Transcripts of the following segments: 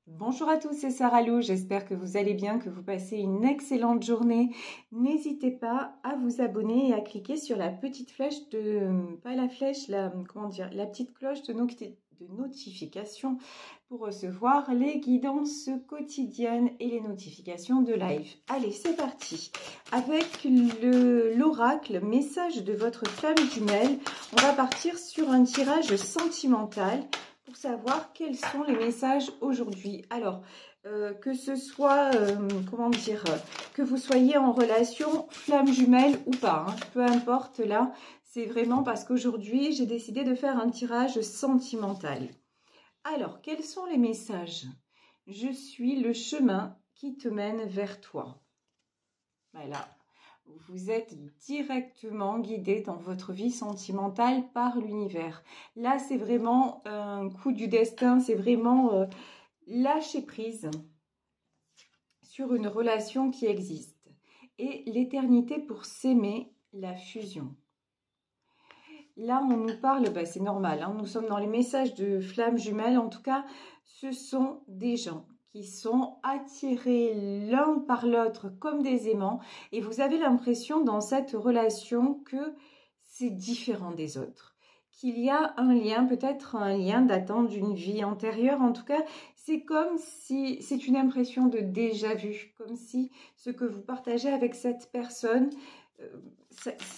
Bonjour à tous, c'est Sarah Lou, j'espère que vous allez bien, que vous passez une excellente journée. N'hésitez pas à vous abonner et à cliquer sur la petite flèche pas la flèche, la petite cloche de notification pour recevoir les guidances quotidiennes et les notifications de live. Allez, c'est parti. Avec l'oracle, message de votre flamme jumelle, on va partir sur un tirage sentimental pour savoir quels sont les messages aujourd'hui. Alors, que ce soit, que vous soyez en relation flamme jumelle ou pas, hein, peu importe là, c'est vraiment parce qu'aujourd'hui, j'ai décidé de faire un tirage sentimental. Alors, quels sont les messages? Je suis le chemin qui te mène vers toi. Voilà. Vous êtes directement guidé dans votre vie sentimentale par l'univers. Là, c'est vraiment un coup du destin, c'est vraiment lâcher prise sur une relation qui existe. Et l'éternité pour s'aimer, la fusion. Là, on nous parle, c'est normal, hein, nous sommes dans les messages de flammes jumelles. En tout cas, ce sont des gens qui sont attirés l'un par l'autre comme des aimants. Et vous avez l'impression dans cette relation que c'est différent des autres. Qu'il y a un lien, peut-être un lien datant d'une vie antérieure. En tout cas, c'est comme si, c'est une impression de déjà-vu. Comme si ce que vous partagez avec cette personne,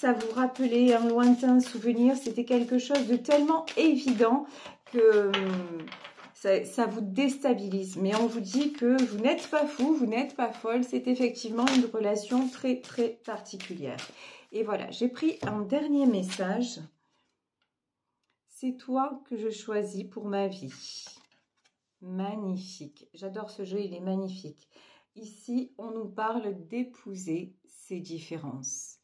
ça vous rappelait un lointain souvenir. C'était quelque chose de tellement évident que ça vous déstabilise. Mais on vous dit que vous n'êtes pas fou, vous n'êtes pas folle. C'est effectivement une relation très, très particulière. Et voilà, j'ai pris un dernier message. C'est toi que je choisis pour ma vie. Magnifique. J'adore ce jeu, il est magnifique. Ici, on nous parle d'épouser ces différences.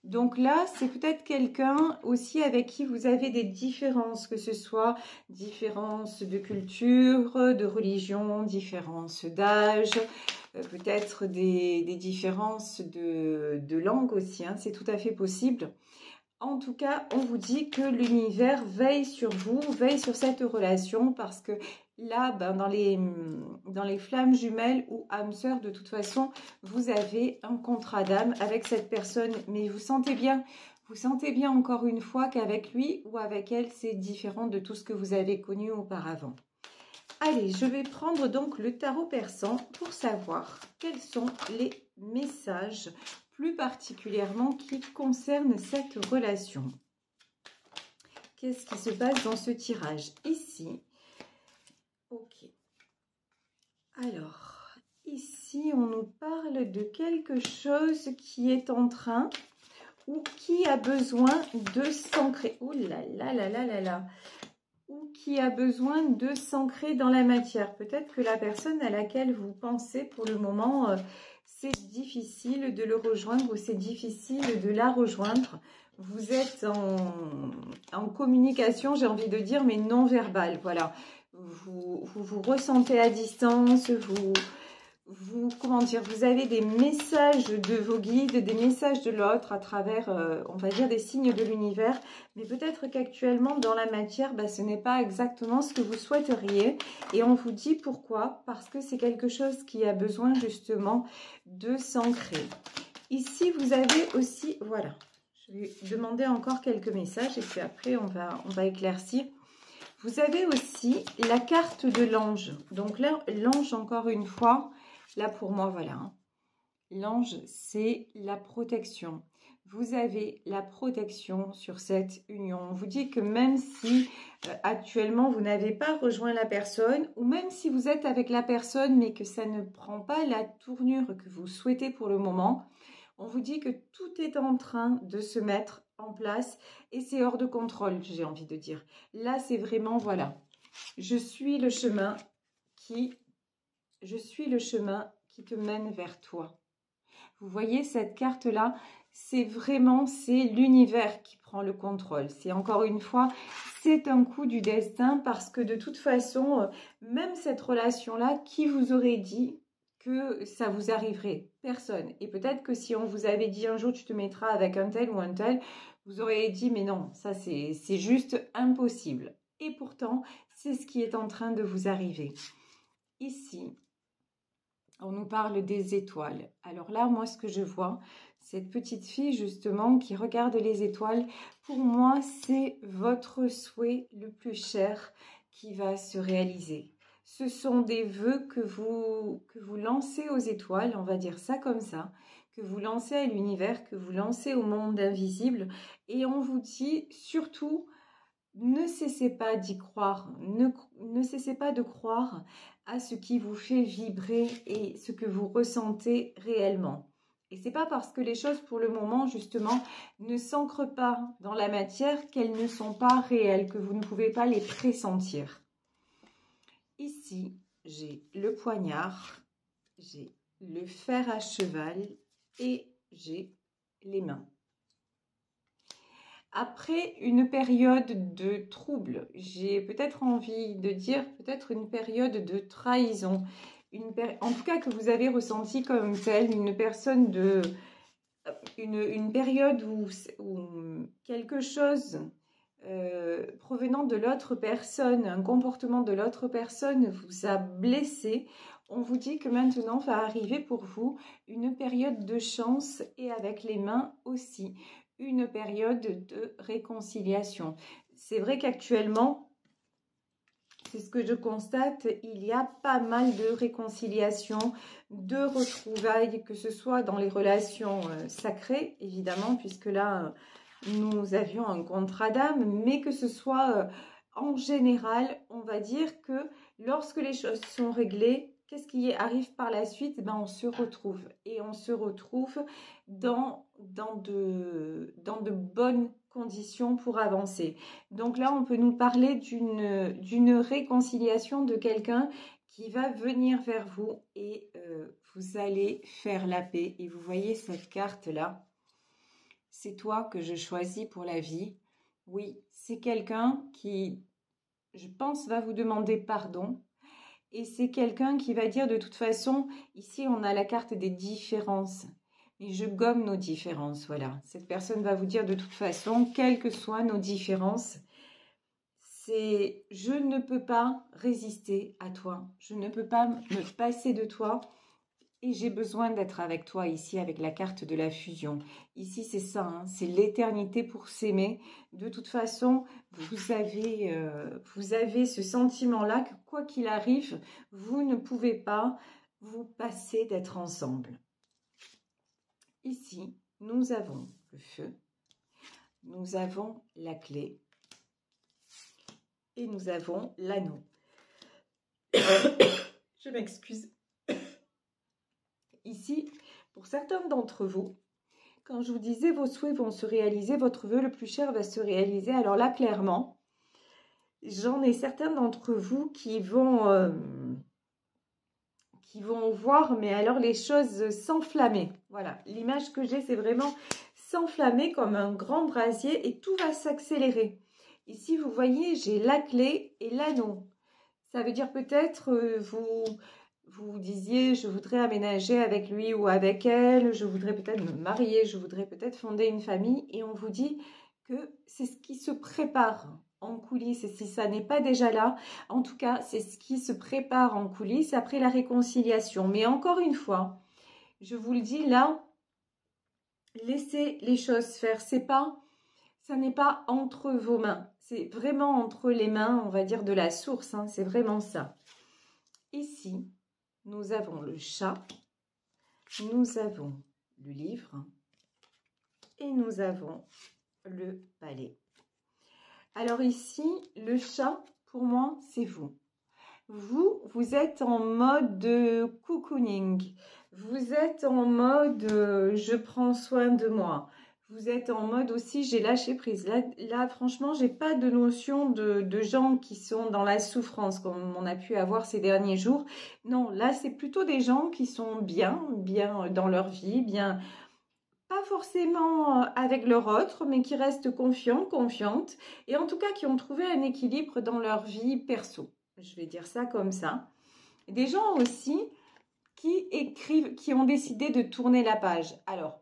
Donc là, c'est peut-être quelqu'un aussi avec qui vous avez des différences, que ce soit différences de culture, de religion, différences d'âge, peut-être des différences de langue aussi, hein, c'est tout à fait possible. En tout cas, on vous dit que l'univers veille sur vous, veille sur cette relation parce que là, dans les flammes jumelles ou âmes sœurs, de toute façon, vous avez un contrat d'âme avec cette personne. Mais vous sentez bien encore une fois qu'avec lui ou avec elle, c'est différent de tout ce que vous avez connu auparavant. Allez, je vais prendre donc le tarot persan pour savoir quels sont les messages plus particulièrement qui concerne cette relation. Qu'est-ce qui se passe dans ce tirage? Ici, ok. Alors, ici, on nous parle de quelque chose qui est en train ou qui a besoin de s'ancrer. Oh là là là là là là. Ou qui a besoin de s'ancrer dans la matière. Peut-être que la personne à laquelle vous pensez pour le moment, c'est difficile de le rejoindre ou c'est difficile de la rejoindre. Vous êtes en communication, j'ai envie de dire, mais non verbale. Voilà, vous ressentez à distance, vous avez des messages de vos guides, des messages de l'autre à travers, on va dire, des signes de l'univers. Mais peut-être qu'actuellement, dans la matière, ce n'est pas exactement ce que vous souhaiteriez. Et on vous dit pourquoi? Parce que c'est quelque chose qui a besoin justement de s'ancrer. Ici, vous avez aussi, voilà, je vais demander encore quelques messages et puis après, on va éclaircir. Vous avez aussi la carte de l'ange. Donc là, l'ange, encore une fois, là, pour moi, voilà. Hein. L'ange, c'est la protection. Vous avez la protection sur cette union. On vous dit que même si actuellement, vous n'avez pas rejoint la personne, ou même si vous êtes avec la personne, mais que ça ne prend pas la tournure que vous souhaitez pour le moment, on vous dit que tout est en train de se mettre en place et c'est hors de contrôle, j'ai envie de dire. Là, c'est vraiment, voilà, je suis le chemin qui te mène vers toi. Vous voyez cette carte-là, c'est l'univers qui prend le contrôle. C'est encore une fois, c'est un coup du destin parce que de toute façon, même cette relation-là, qui vous aurait dit que ça vous arriverait? Personne. Et peut-être que si on vous avait dit un jour tu te mettras avec un tel ou un tel, vous auriez dit mais non, ça c'est juste impossible. Et pourtant, c'est ce qui est en train de vous arriver. ici, on nous parle des étoiles. Alors là, moi, ce que je vois, cette petite fille, justement, qui regarde les étoiles, pour moi, c'est votre souhait le plus cher qui va se réaliser. Ce sont des vœux que vous lancez aux étoiles, on va dire ça comme ça, que vous lancez à l'univers, que vous lancez au monde invisible. Et on vous dit surtout, ne cessez pas d'y croire, ne cessez pas de croire à ce qui vous fait vibrer et ce que vous ressentez réellement. Et c'est pas parce que les choses pour le moment justement ne s'ancrent pas dans la matière qu'elles ne sont pas réelles, que vous ne pouvez pas les pressentir. Ici, j'ai le poignard, j'ai le fer à cheval et j'ai les mains. Après une période de trouble, j'ai peut-être envie de dire peut-être une période de trahison, en tout cas que vous avez ressenti comme telle, une période où quelque chose provenant de l'autre personne, un comportement de l'autre personne vous a blessé. On vous dit que maintenant va arriver pour vous une période de chance et avec les mains aussi une période de réconciliation. C'est vrai qu'actuellement, c'est ce que je constate, il y a pas mal de réconciliation, de retrouvailles, que ce soit dans les relations sacrées, évidemment, puisque là, nous avions un contrat d'âme, mais que ce soit en général, on va dire que lorsque les choses sont réglées, qu'est-ce qui arrive par la suite? Ben, on se retrouve et on se retrouve dans de bonnes conditions pour avancer. Donc là, on peut nous parler d'une réconciliation de quelqu'un qui va venir vers vous et vous allez faire la paix. Et vous voyez cette carte-là, c'est toi que je choisis pour la vie. Oui, c'est quelqu'un qui, je pense, va vous demander pardon. Et c'est quelqu'un qui va dire de toute façon, ici on a la carte des différences. Et je gomme nos différences, voilà. Cette personne va vous dire de toute façon, quelles que soient nos différences, c'est je ne peux pas résister à toi. Je ne peux pas me passer de toi. Et j'ai besoin d'être avec toi ici avec la carte de la fusion. Ici, c'est ça, hein, c'est l'éternité pour s'aimer. De toute façon, vous avez ce sentiment-là que quoi qu'il arrive, vous ne pouvez pas vous passer d'être ensemble. Ici, nous avons le feu, nous avons la clé et nous avons l'anneau. Je m'excuse. Ici, pour certains d'entre vous, quand je vous disais vos souhaits vont se réaliser, votre vœu le plus cher va se réaliser, alors là, clairement, j'en ai certains d'entre vous qui vont voir, mais alors les choses s'enflammer. Voilà, l'image que j'ai, c'est vraiment s'enflammer comme un grand brasier et tout va s'accélérer. Ici, vous voyez, j'ai la clé et l'anneau. Ça veut dire peut-être vous disiez, je voudrais aménager avec lui ou avec elle, je voudrais peut-être me marier, je voudrais peut-être fonder une famille. Et on vous dit que c'est ce qui se prépare en coulisses. Et si ça n'est pas déjà là, en tout cas, c'est ce qui se prépare en coulisses après la réconciliation. Mais encore une fois, je vous le dis là, laissez les choses faire. Ça n'est pas entre vos mains. C'est vraiment entre les mains, on va dire, de la source. Hein, c'est vraiment ça. Ici, nous avons le chat, nous avons le livre et nous avons le palais. Alors ici, le chat, pour moi, c'est vous. Vous êtes en mode cocooning. Vous êtes en mode je prends soin de moi. Vous êtes en mode aussi j'ai lâché prise. Là franchement, j'ai pas de notion de gens qui sont dans la souffrance comme on a pu avoir ces derniers jours. Non, là c'est plutôt des gens qui sont bien dans leur vie, bien pas forcément avec leur autre, mais qui restent confiants, confiantes, et en tout cas qui ont trouvé un équilibre dans leur vie perso. Je vais dire ça comme ça. Des gens aussi qui écrivent, qui ont décidé de tourner la page. Alors,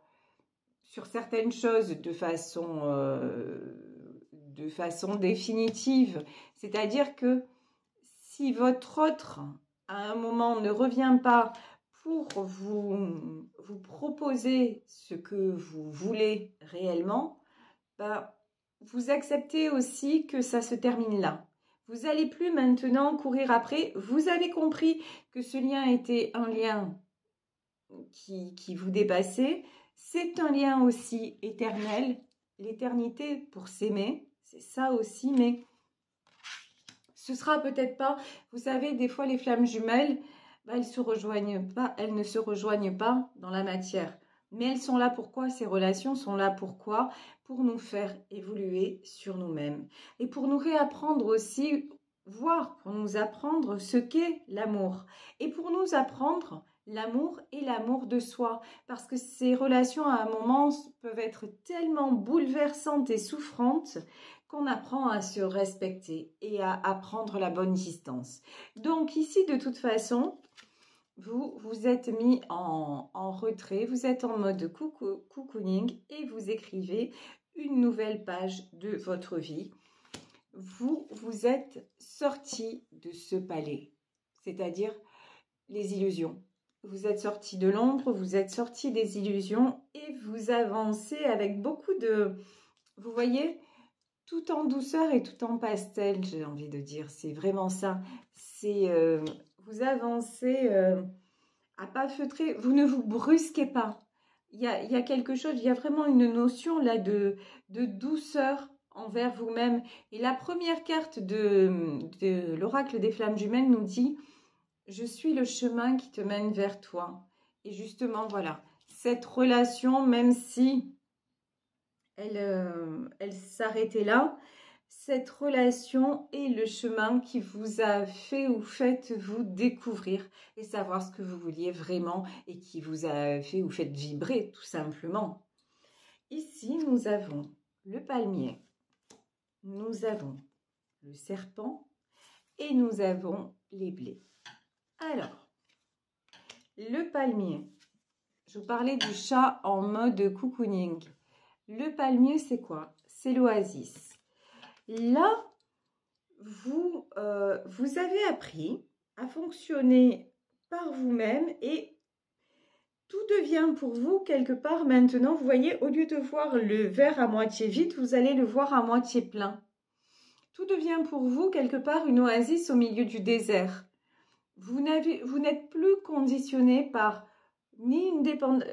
sur certaines choses de façon définitive, c'est-à-dire que si votre autre à un moment ne revient pas pour vous proposer ce que vous voulez réellement, bah, vous acceptez aussi que ça se termine là. Vous n'allez plus maintenant courir après. Vous avez compris que ce lien était un lien qui vous dépassait. C'est un lien aussi éternel. L'éternité pour s'aimer, c'est ça aussi, mais ce sera peut-être pas, vous savez, des fois les flammes jumelles, bah, elles ne se rejoignent pas dans la matière. Mais elles sont là pourquoi? Ces relations sont là pourquoi? Pour nous faire évoluer sur nous-mêmes. Et pour nous réapprendre aussi, pour nous apprendre ce qu'est l'amour. Et pour nous apprendre l'amour et l'amour de soi. Parce que ces relations à un moment peuvent être tellement bouleversantes et souffrantes qu'on apprend à se respecter et à prendre la bonne distance. Donc ici, de toute façon, vous êtes mis en retrait, vous êtes en mode cocooning et vous écrivez une nouvelle page de votre vie. Vous êtes sorti de ce palais, c'est-à-dire les illusions. Vous êtes sorti de l'ombre, vous êtes sorti des illusions et vous avancez avec beaucoup de... Vous voyez, tout en douceur et tout en pastel, j'ai envie de dire. C'est vraiment ça. C'est vous avancez à pas feutrer. Vous ne vous brusquez pas. Il y a quelque chose, il y a vraiment une notion là de douceur envers vous-même. Et la première carte de l'oracle des flammes jumelles nous dit « Je suis le chemin qui te mène vers toi ». Et justement, voilà, cette relation, même si elle s'arrêtait là. Cette relation est le chemin qui vous a fait ou fait vous découvrir et savoir ce que vous vouliez vraiment et qui vous a fait ou fait vibrer tout simplement. Ici, nous avons le palmier, nous avons le serpent et nous avons les blés. Alors, le palmier, je vous parlais du chat en mode cocooning. Le palmier, c'est quoi? C'est l'oasis. Là, vous avez appris à fonctionner par vous-même et tout devient pour vous quelque part maintenant. Vous voyez, au lieu de voir le verre à moitié vide, vous allez le voir à moitié plein. Tout devient pour vous quelque part une oasis au milieu du désert. Vous n'êtes plus conditionné par ni une dépendance,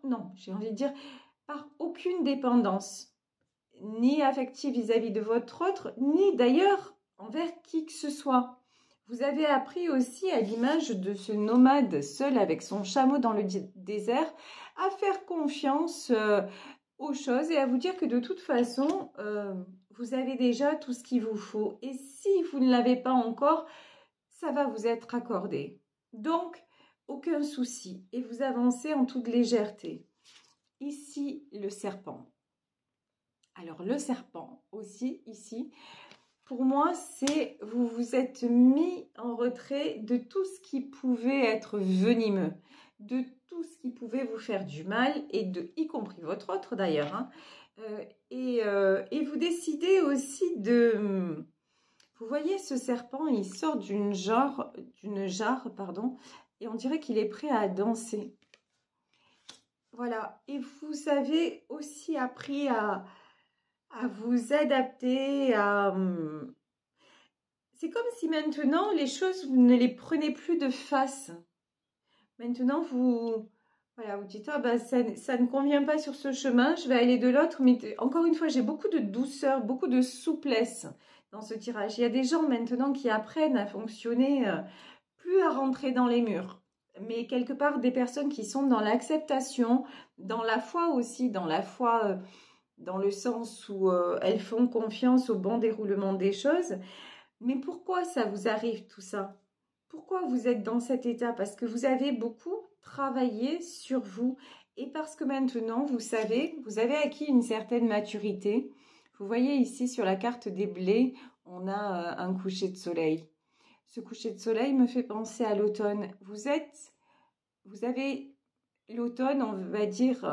non, j'ai envie de dire, par aucune dépendance, ni affective vis-à-vis de votre autre, ni d'ailleurs envers qui que ce soit. Vous avez appris aussi, à l'image de ce nomade seul avec son chameau dans le désert, à faire confiance aux choses et à vous dire que de toute façon, vous avez déjà tout ce qu'il vous faut. Et si vous ne l'avez pas encore, ça va vous être accordé. Donc, aucun souci. Et vous avancez en toute légèreté. Ici, le serpent. Alors, le serpent aussi, ici, pour moi, c'est vous vous êtes mis en retrait de tout ce qui pouvait être venimeux, de tout ce qui pouvait vous faire du mal, et y compris votre autre d'ailleurs. Hein. Et vous décidez aussi de... Vous voyez, ce serpent, il sort d'une jarre, pardon, et on dirait qu'il est prêt à danser. Voilà, et vous avez aussi appris à vous adapter, C'est comme si maintenant, les choses, vous ne les prenez plus de face. Maintenant, vous dites, ah, bah, ça ne convient pas sur ce chemin, je vais aller de l'autre. Mais encore une fois, j'ai beaucoup de douceur, beaucoup de souplesse dans ce tirage. Il y a des gens maintenant qui apprennent à fonctionner, plus à rentrer dans les murs. Mais quelque part, des personnes qui sont dans l'acceptation, dans la foi aussi, dans la foi... dans le sens où elles font confiance au bon déroulement des choses. Mais pourquoi ça vous arrive tout ça? Pourquoi vous êtes dans cet état? Parce que vous avez beaucoup travaillé sur vous et parce que maintenant, vous savez, vous avez acquis une certaine maturité. Vous voyez ici sur la carte des blés, on a un coucher de soleil. Ce coucher de soleil me fait penser à l'automne. Vous avez l'automne, on va dire...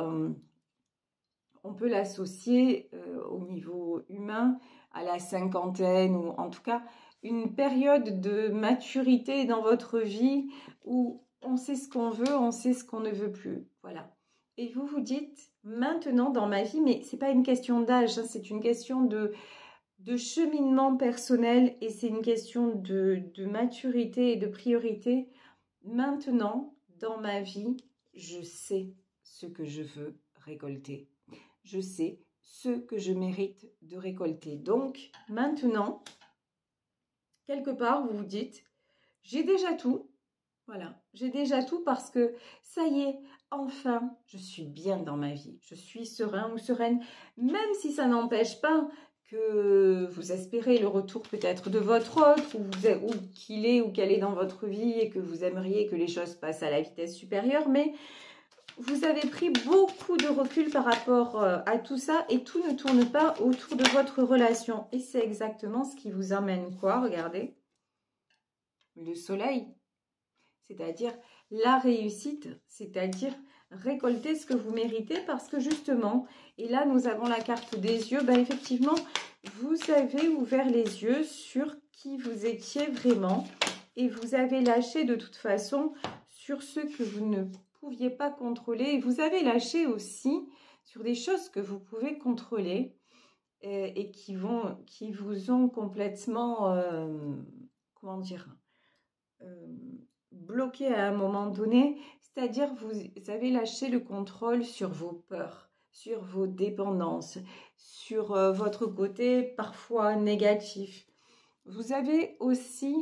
on peut l'associer au niveau humain à la cinquantaine ou en tout cas une période de maturité dans votre vie où on sait ce qu'on veut, on sait ce qu'on ne veut plus. Voilà. Et vous vous dites, maintenant dans ma vie, mais c'est pas une question d'âge, hein, c'est une question de cheminement personnel et c'est une question de maturité et de priorité. Maintenant, dans ma vie, je sais ce que je veux récolter. Je sais ce que je mérite de récolter. Donc, maintenant, quelque part, vous vous dites, j'ai déjà tout. Voilà, j'ai déjà tout parce que ça y est, enfin, je suis bien dans ma vie. Je suis serein ou sereine, même si ça n'empêche pas que vous espérez le retour peut-être de votre autre ou qu'il est ou qu'elle est dans votre vie et que vous aimeriez que les choses passent à la vitesse supérieure. Mais vous avez pris beaucoup de recul par rapport à tout ça et tout ne tourne pas autour de votre relation. Et c'est exactement ce qui vous amène quoi? Regardez, le soleil. C'est-à-dire la réussite, c'est-à-dire récolter ce que vous méritez parce que justement, et là nous avons la carte des yeux, ben effectivement, vous avez ouvert les yeux sur qui vous étiez vraiment et vous avez lâché de toute façon sur ce que vous ne pouviez pas contrôler et vous avez lâché aussi sur des choses que vous pouvez contrôler et qui vous ont complètement, comment dire, bloqué à un moment donné, c'est-à-dire vous avez lâché le contrôle sur vos peurs, sur vos dépendances, sur votre côté parfois négatif. Vous avez aussi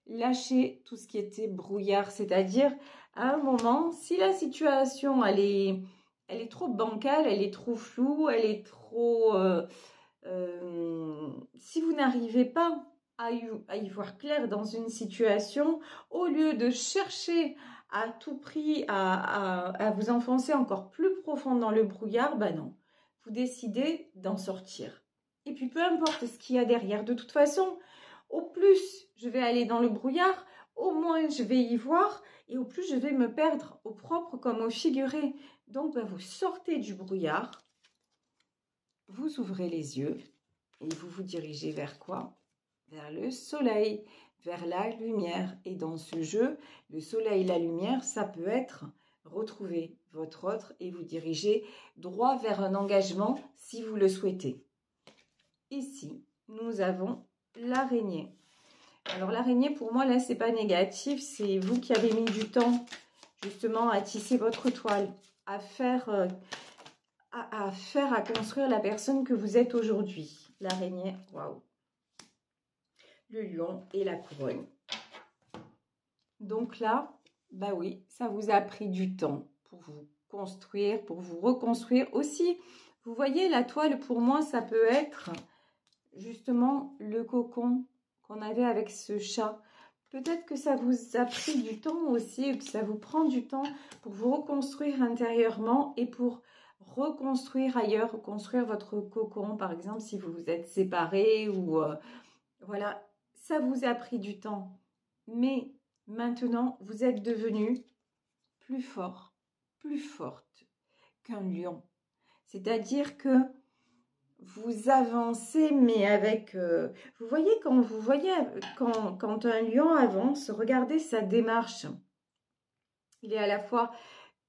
lâché tout ce qui était brouillard, c'est-à-dire à un moment, si la situation elle est trop bancale, elle est trop floue, elle est trop... si vous n'arrivez pas à y voir clair dans une situation, au lieu de chercher à tout prix à vous enfoncer encore plus profond dans le brouillard, ben non, vous décidez d'en sortir. Et puis peu importe ce qu'il y a derrière, de toute façon, au plus je vais aller dans le brouillard, au moins je vais y voir et au plus je vais me perdre au propre comme au figuré. Donc ben, vous sortez du brouillard, vous ouvrez les yeux et vous vous dirigez vers quoi? Vers le soleil, vers la lumière. Et dans ce jeu, le soleil, la lumière, ça peut être retrouver votre autre et vous diriger droit vers un engagement si vous le souhaitez. Ici, nous avons l'araignée. Alors l'araignée, pour moi, là, c'est pas négatif. C'est vous qui avez mis du temps, justement, à tisser votre toile, à faire... à construire la personne que vous êtes aujourd'hui. L'araignée, waouh. Le lion et la couronne. Donc là, bah oui, ça vous a pris du temps pour vous construire, pour vous reconstruire. Aussi, vous voyez, la toile, pour moi, ça peut être justement le cocon qu'on avait avec ce chat. Peut-être que ça vous a pris du temps aussi, que ça vous prend du temps pour vous reconstruire intérieurement et pour reconstruire ailleurs, reconstruire votre cocon, par exemple, si vous vous êtes séparés ou voilà, ça vous a pris du temps. Mais maintenant, vous êtes devenu plus fort, plus forte qu'un lion. C'est-à-dire que vous avancez, mais avec... vous voyez, quand un lion avance, regardez sa démarche. Il est à la fois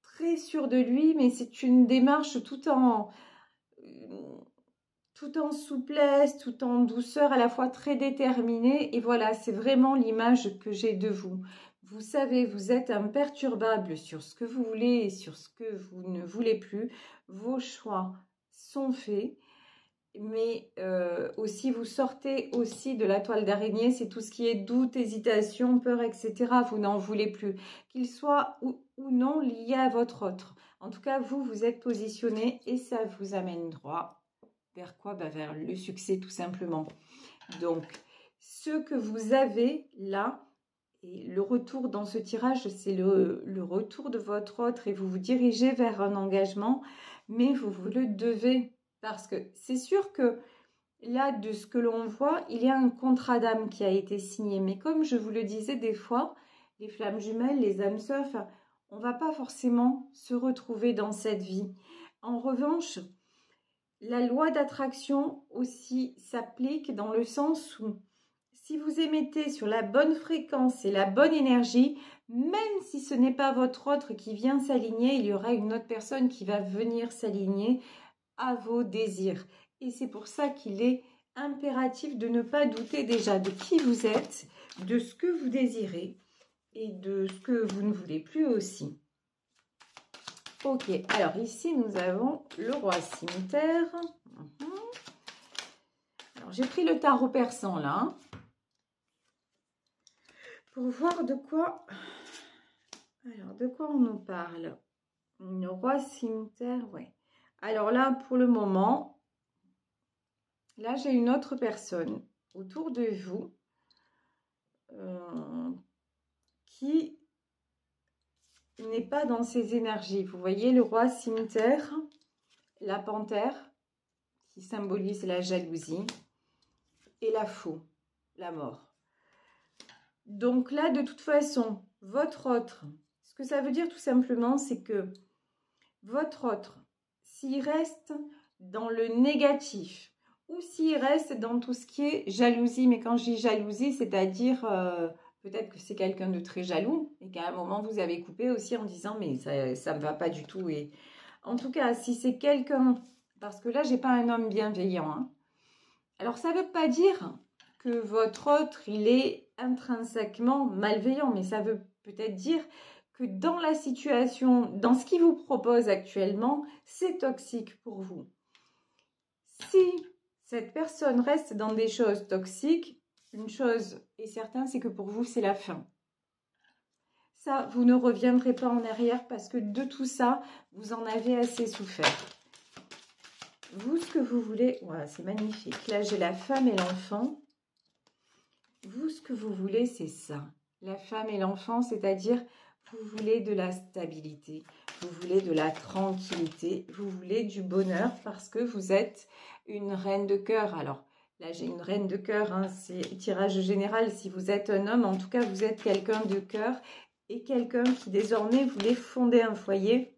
très sûr de lui, mais c'est une démarche tout en souplesse, tout en douceur, à la fois très déterminée. Et voilà, c'est vraiment l'image que j'ai de vous. Vous savez, vous êtes imperturbable sur ce que vous voulez et sur ce que vous ne voulez plus. Vos choix sont faits. Mais aussi, vous sortez aussi de la toile d'araignée, c'est tout ce qui est doute, hésitation, peur, etc. Vous n'en voulez plus, qu'il soit ou non lié à votre autre. En tout cas, vous êtes positionné et ça vous amène droit vers quoi? Ben, vers le succès tout simplement. Donc, ce que vous avez là, et le retour dans ce tirage, c'est le retour de votre autre et vous vous dirigez vers un engagement, mais vous le devez. Parce que c'est sûr que là, de ce que l'on voit, il y a un contrat d'âme qui a été signé. Mais comme je vous le disais des fois, les flammes jumelles, les âmes sœurs, enfin, on ne va pas forcément se retrouver dans cette vie. En revanche, la loi d'attraction aussi s'applique dans le sens où Si vous émettez sur la bonne fréquence et la bonne énergie, même si ce n'est pas votre autre qui vient s'aligner, il y aura une autre personne qui va venir s'aligner à vos désirs. Et c'est pour ça qu'il est impératif de ne pas douter déjà de qui vous êtes, de ce que vous désirez et de ce que vous ne voulez plus aussi. Ok, alors ici nous avons le roi cimetière. Alors j'ai pris le tarot persan là, hein, pour voir de quoi... Alors de quoi on nous parle? Le roi cimetière, ouais. Alors là, pour le moment, là j'ai une autre personne autour de vous qui n'est pas dans ses énergies. Vous voyez le roi cimetière, la panthère qui symbolise la jalousie et la faux, la mort. Donc là, de toute façon, votre autre, ce que ça veut dire tout simplement, c'est que votre autre, s'il reste dans le négatif ou s'il reste dans tout ce qui est jalousie, mais quand je dis jalousie, c'est-à-dire peut-être que c'est quelqu'un de très jaloux et qu'à un moment vous avez coupé aussi en disant mais ça ne me va pas du tout. Et en tout cas, si c'est quelqu'un, parce que là j'ai pas un homme bienveillant, hein. Alors ça ne veut pas dire que votre autre il est intrinsèquement malveillant, mais ça veut peut-être dire que dans la situation, dans ce qu'il vous propose actuellement, c'est toxique pour vous. Si cette personne reste dans des choses toxiques, une chose est certaine, c'est que pour vous, c'est la fin. Ça, vous ne reviendrez pas en arrière parce que de tout ça, vous en avez assez souffert. Vous, ce que vous voulez, voilà, c'est magnifique. Là, j'ai la femme et l'enfant. Vous, ce que vous voulez, c'est ça. La femme et l'enfant, c'est-à-dire, vous voulez de la stabilité, vous voulez de la tranquillité, vous voulez du bonheur parce que vous êtes une reine de cœur. Alors, là, j'ai une reine de cœur, hein, c'est tirage général. Si vous êtes un homme, en tout cas, vous êtes quelqu'un de cœur et quelqu'un qui désormais voulait fonder un foyer.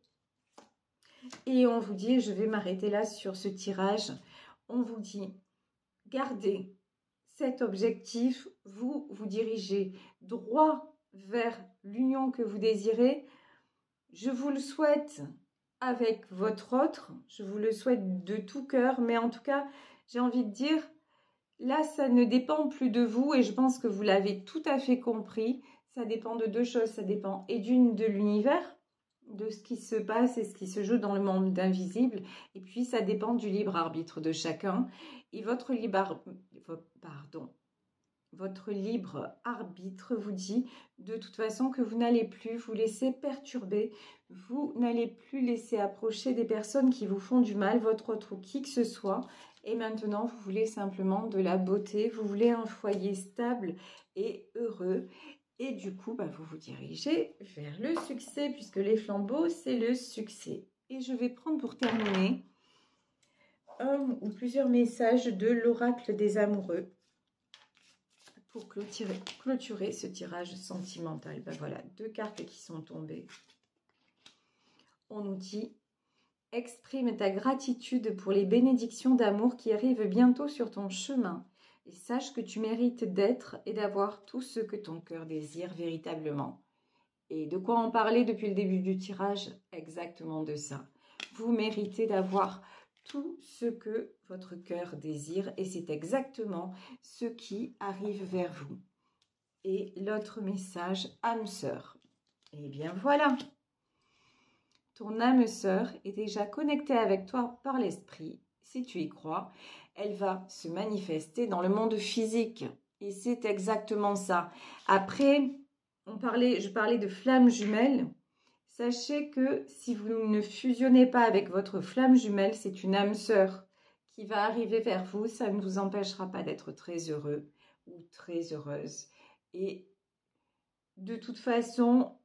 Et on vous dit, je vais m'arrêter là sur ce tirage, on vous dit, gardez cet objectif, vous vous dirigez droit vers l'union que vous désirez. Je vous le souhaite avec votre autre, je vous le souhaite de tout cœur, mais en tout cas, j'ai envie de dire, là, ça ne dépend plus de vous et je pense que vous l'avez tout à fait compris. Ça dépend de deux choses, ça dépend et d'une de l'univers, de ce qui se passe et ce qui se joue dans le monde d'invisible, et puis ça dépend du libre arbitre de chacun. Et votre libre arbitre vous dit de toute façon que vous n'allez plus vous laisser perturber, vous n'allez plus laisser approcher des personnes qui vous font du mal, votre autre ou qui que ce soit. Et maintenant, vous voulez simplement de la beauté, vous voulez un foyer stable et heureux. Et du coup, vous vous dirigez vers le succès, puisque les flambeaux, c'est le succès. Et je vais prendre pour terminer un ou plusieurs messages de l'oracle des amoureux pour clôturer ce tirage sentimental. Voilà, deux cartes qui sont tombées. On nous dit « Exprime ta gratitude pour les bénédictions d'amour qui arrivent bientôt sur ton chemin. Et sache que tu mérites d'être et d'avoir tout ce que ton cœur désire véritablement. » Et de quoi on parlait depuis le début du tirage? Exactement de ça. Vous méritez d'avoir tout ce que votre cœur désire et c'est exactement ce qui arrive vers vous. Et l'autre message, âme sœur. Eh bien voilà, ton âme sœur est déjà connectée avec toi par l'esprit. Si tu y crois, elle va se manifester dans le monde physique. Et c'est exactement ça. Après, je parlais de flamme jumelle. Sachez que si vous ne fusionnez pas avec votre flamme jumelle, c'est une âme sœur qui va arriver vers vous. Ça ne vous empêchera pas d'être très heureux ou très heureuse. Et de toute façon,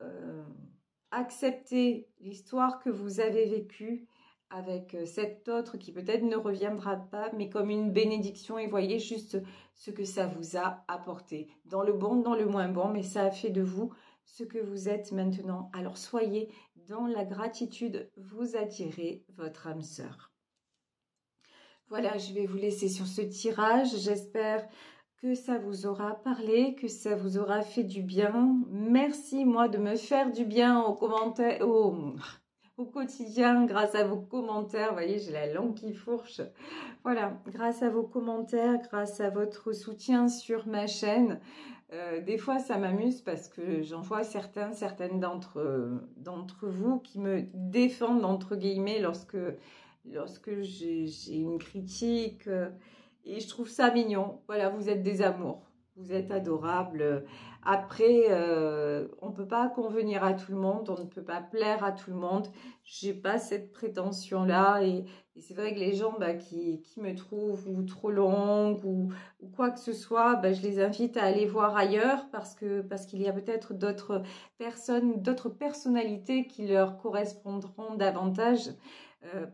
acceptez l'histoire que vous avez vécue avec cet autre qui peut-être ne reviendra pas, mais comme une bénédiction, et voyez juste ce que ça vous a apporté, dans le bon, dans le moins bon, mais ça a fait de vous ce que vous êtes maintenant. Alors soyez dans la gratitude, vous attirez votre âme sœur. Voilà, je vais vous laisser sur ce tirage, j'espère que ça vous aura parlé, que ça vous aura fait du bien. Merci, moi, de me faire du bien aux commentaires, au quotidien, grâce à vos commentaires. Vous voyez, j'ai la langue qui fourche. Voilà, grâce à vos commentaires, grâce à votre soutien sur ma chaîne. Des fois, ça m'amuse parce que j'en vois certaines d'entre vous qui me défendent, entre guillemets, lorsque j'ai une critique. Et je trouve ça mignon. Voilà, vous êtes des amours. Vous êtes adorables. Après, on ne peut pas convenir à tout le monde. On ne peut pas plaire à tout le monde. J'ai pas cette prétention-là. Et c'est vrai que les gens qui me trouvent ou trop longue ou quoi que ce soit, je les invite à aller voir ailleurs parce qu'il y a peut-être d'autres personnes, d'autres personnalités qui leur correspondront davantage.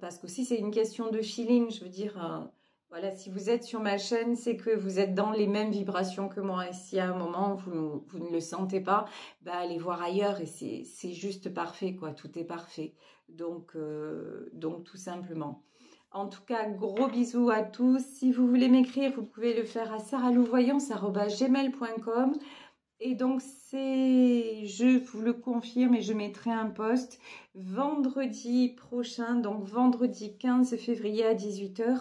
Parce qu'aussi, c'est une question de feeling. Je veux dire... Voilà, si vous êtes sur ma chaîne, c'est que vous êtes dans les mêmes vibrations que moi. Et si à un moment, vous ne le sentez pas, allez voir ailleurs et c'est juste parfait, quoi. Tout est parfait. Donc tout simplement. En tout cas, gros bisous à tous. Si vous voulez m'écrire, vous pouvez le faire à sarahlouvoyance@gmail.com. Et donc, je vous le confirme et je mettrai un post vendredi prochain, donc vendredi 15 février à 18 h.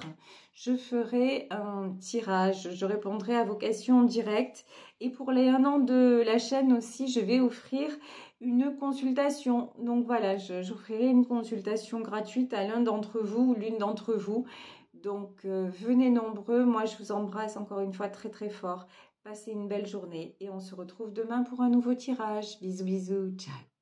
Je ferai un tirage, je répondrai à vos questions en direct. Et pour les 1 an de la chaîne aussi, je vais offrir une consultation. Donc voilà, j'offrirai une consultation gratuite à l'un d'entre vous ou l'une d'entre vous. Donc venez nombreux, moi je vous embrasse encore une fois très très fort. Passez une belle journée et on se retrouve demain pour un nouveau tirage. Bisous bisous, ciao.